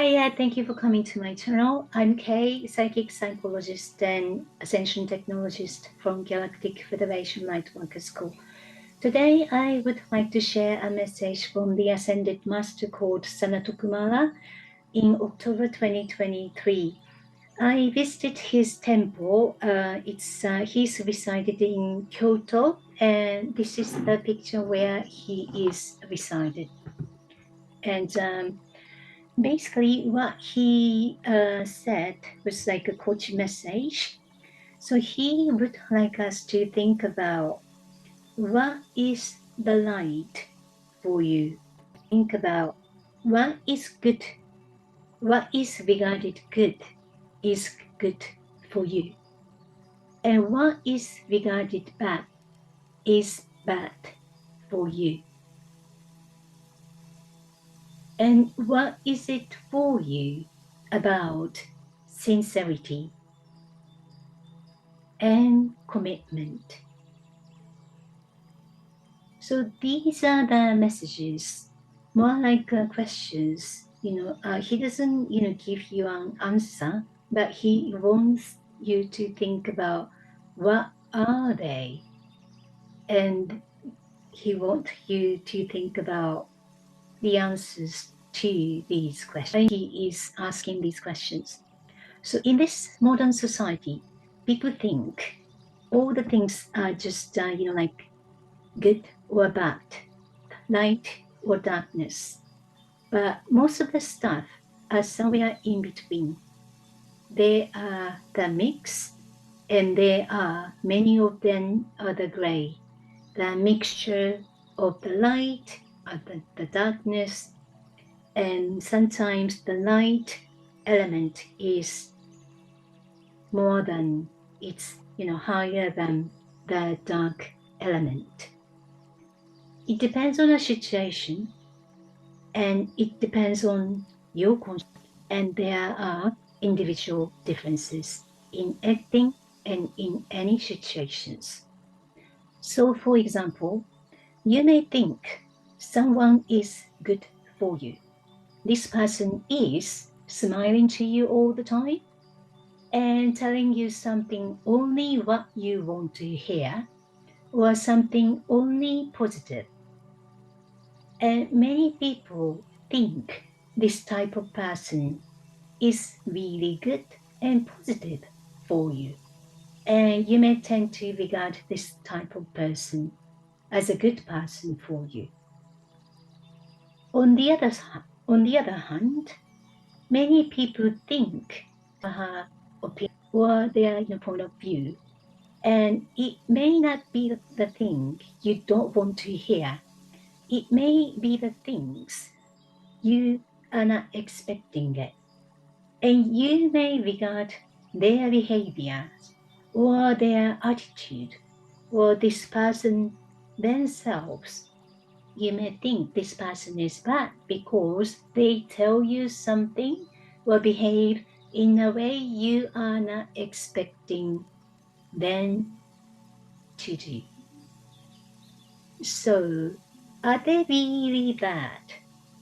Hi, thank you for coming to my channel. I'm Kay, psychic psychologist and ascension technologist from Galactic Federation Lightworker School. Today, I would like to share a message from the Ascended Master called Sanatokumara in October 2023. I visited his temple. He's resided in Kyoto, and this is the picture where he is resided. And basically, what he said was like a coach message. So he would like us to think about what is the light for you. Think about what is good, what is regarded good is good for you. And what is regarded bad is bad for you. And what is it for you about sincerity and commitment? So these are the messages, more like questions. He doesn't, give you an answer, but he wants you to think about what are they, and he wants you to think about the answers to these questions. He is asking these questions. So in this modern society, people think all the things are just, like good or bad, light or darkness. But most of the stuff are somewhere in between. They are the mix, and there are many of them are the gray, the mixture of the light, of the darkness, and sometimes the light element is more than, it's higher than the dark element. It depends on the situation, and it depends on your conscience, and there are individual differences in acting and in any situations. So for example, you may think someone is good for you. This person is smiling to you all the time and telling you something only what you want to hear, or something only positive. And many people think this type of person is really good and positive for you. And you may tend to regard this type of person as a good person for you. On the other hand, many people think her opinion or their point of view, and it may not be the thing you don't want to hear. It may be the things you are not expecting it. And you may regard their behavior or their attitude or this person themselves. You may think this person is bad because they tell you something or behave in a way you are not expecting them to do. So, are they really bad,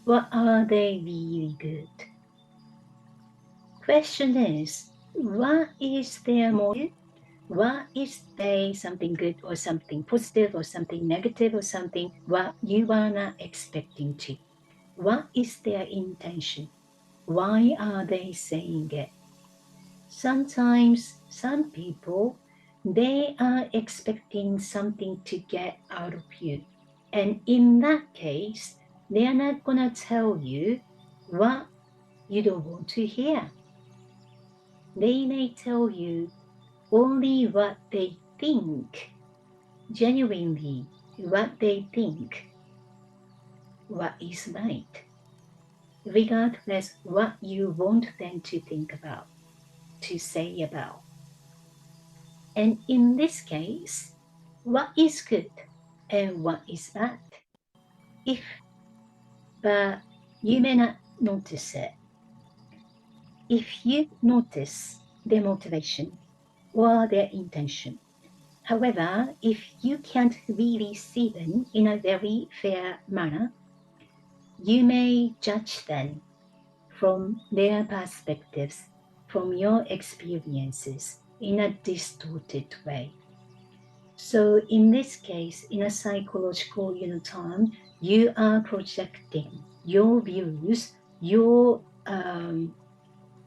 or are they really good? Question is, what is their motive? What is they something good or something positive or something negative or something what you are not expecting to? What is their intention? Why are they saying it? Sometimes some people, they are expecting something to get out of you. And in that case, they are not going to tell you what you don't want to hear. They may tell you only what they think, genuinely what they think, what is right, regardless what you want them to think about, to say about. And in this case, what is good and what is bad? But you may not notice it. If you notice their motivation or their intention, however, if you can't really see them in a very fair manner, you may judge them from their perspectives, from your experiences in a distorted way. So in this case, in a psychological term, you are projecting your views, your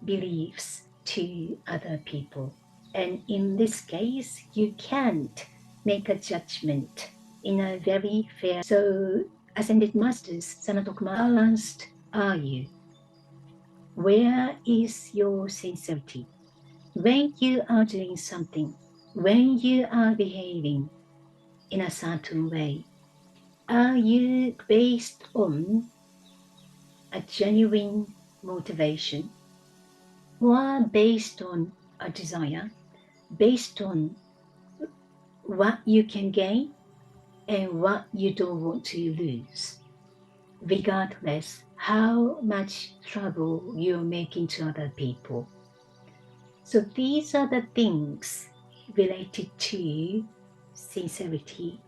beliefs to other people. And in this case, you can't make a judgment in a very fair. So, Ascended Masters, Sanatokumara, how balanced are you? Where is your sincerity? When you are doing something, when you are behaving in a certain way, are you based on a genuine motivation or based on a desire, based on what you can gain and what you don't want to lose, regardless how much trouble you're making to other people? So these are the things related to sincerity,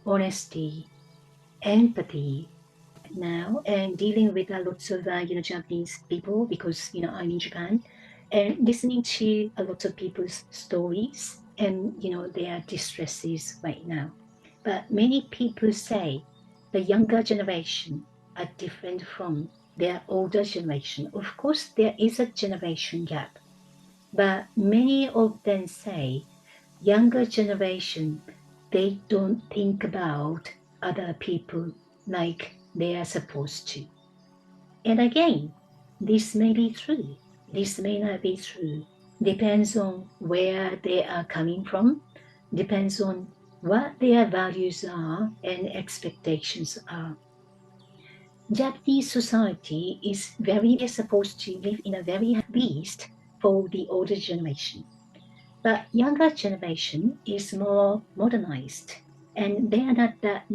honesty, empathy now, and dealing with lots of Japanese people, because I'm in Japan, and listening to a lot of people's stories and their distresses right now. But many people say the younger generation are different from their older generation. Of course, there is a generation gap, but many of them say younger generation, they don't think about other people like they are supposed to. And again, this may be true, this may not be true, depends on where they are coming from, depends on what their values are and expectations are. Japanese society is very supposed to live in a very beast for the older generation. But younger generation is more modernized, and they are not that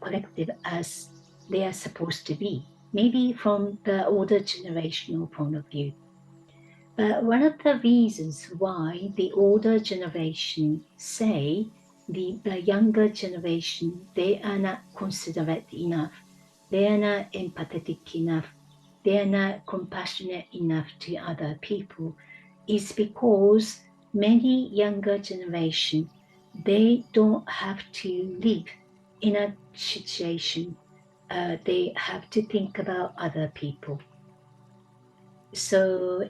collective as they are supposed to be, maybe from the older generational point of view. But one of the reasons why the older generation say the younger generation, they are not considerate enough, they are not empathetic enough, they are not compassionate enough to other people, is because many younger generation, they don't have to live in a situation, they have to think about other people. So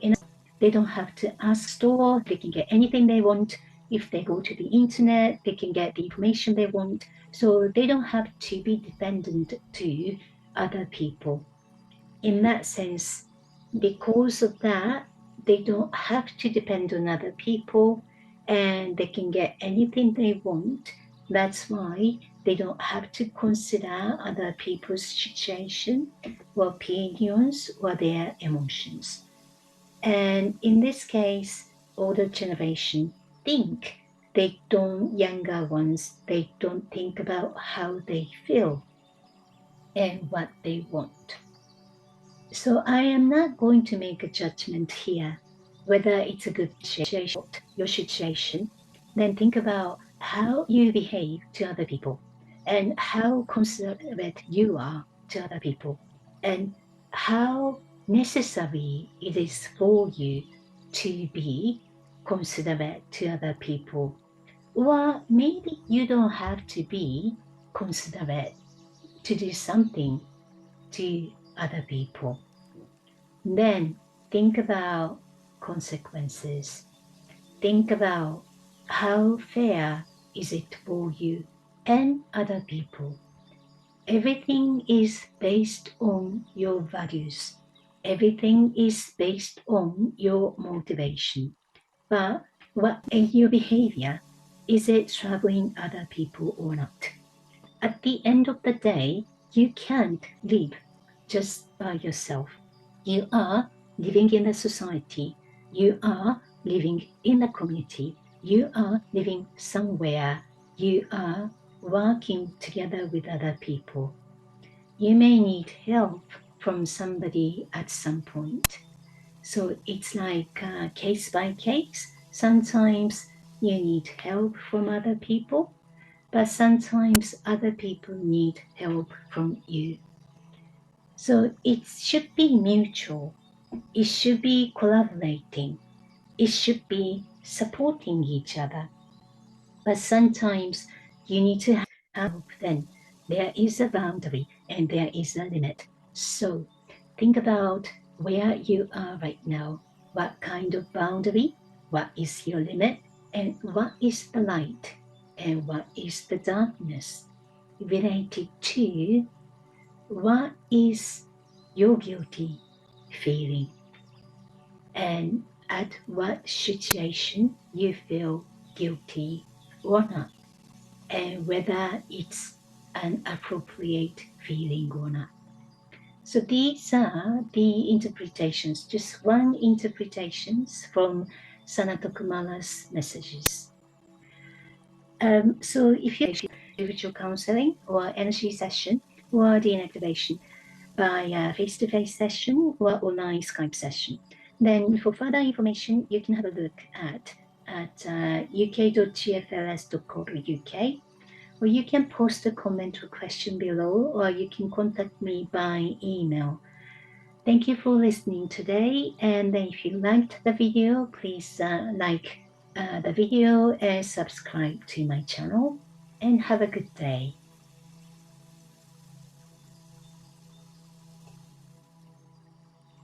they don't have to ask store, they can get anything they want. If they go to the internet, they can get the information they want. So they don't have to be dependent to other people. In that sense, because of that, they don't have to depend on other people and they can get anything they want. That's why they don't have to consider other people's situation or opinions or their emotions. And in this case, older generation think younger ones, they don't think about how they feel and what they want. So I am not going to make a judgment here whether it's a good situation, your situation. Then think about how you behave to other people and how considerate you are to other people and how necessary it is for you to be considerate to other people. Or maybe you don't have to be considerate to do something to other people. Then think about consequences. Think about how fair is it for you and other people. Everything is based on your values. Everything is based on your motivation. But what in your behavior, is it troubling other people or not? At the end of the day, you can't live just by yourself. You are living in a society. You are living in a community. You are living somewhere. You are working together with other people. You may need help from somebody at some point. So it's like case by case. Sometimes you need help from other people, but sometimes other people need help from you. So it should be mutual. It should be collaborating. It should be supporting each other. But sometimes you need to have then there is a boundary and there is a limit. So think about where you are right now. What kind of boundary? What is your limit? And what is the light? And what is the darkness related to what is your guilty feeling? And at what situation you feel guilty or not, and whether it's an appropriate feeling or not. So these are the interpretations, just one interpretations from Sanatokumara's messages. So if you individual counseling or energy session or the inactivation by a face-to-face session or online Skype session, then for further information, you can have a look at uk.gfls.co.uk, or you can post a comment or question below, or you can contact me by email. Thank you for listening today, and if you liked the video, please like the video and subscribe to my channel, and have a good day.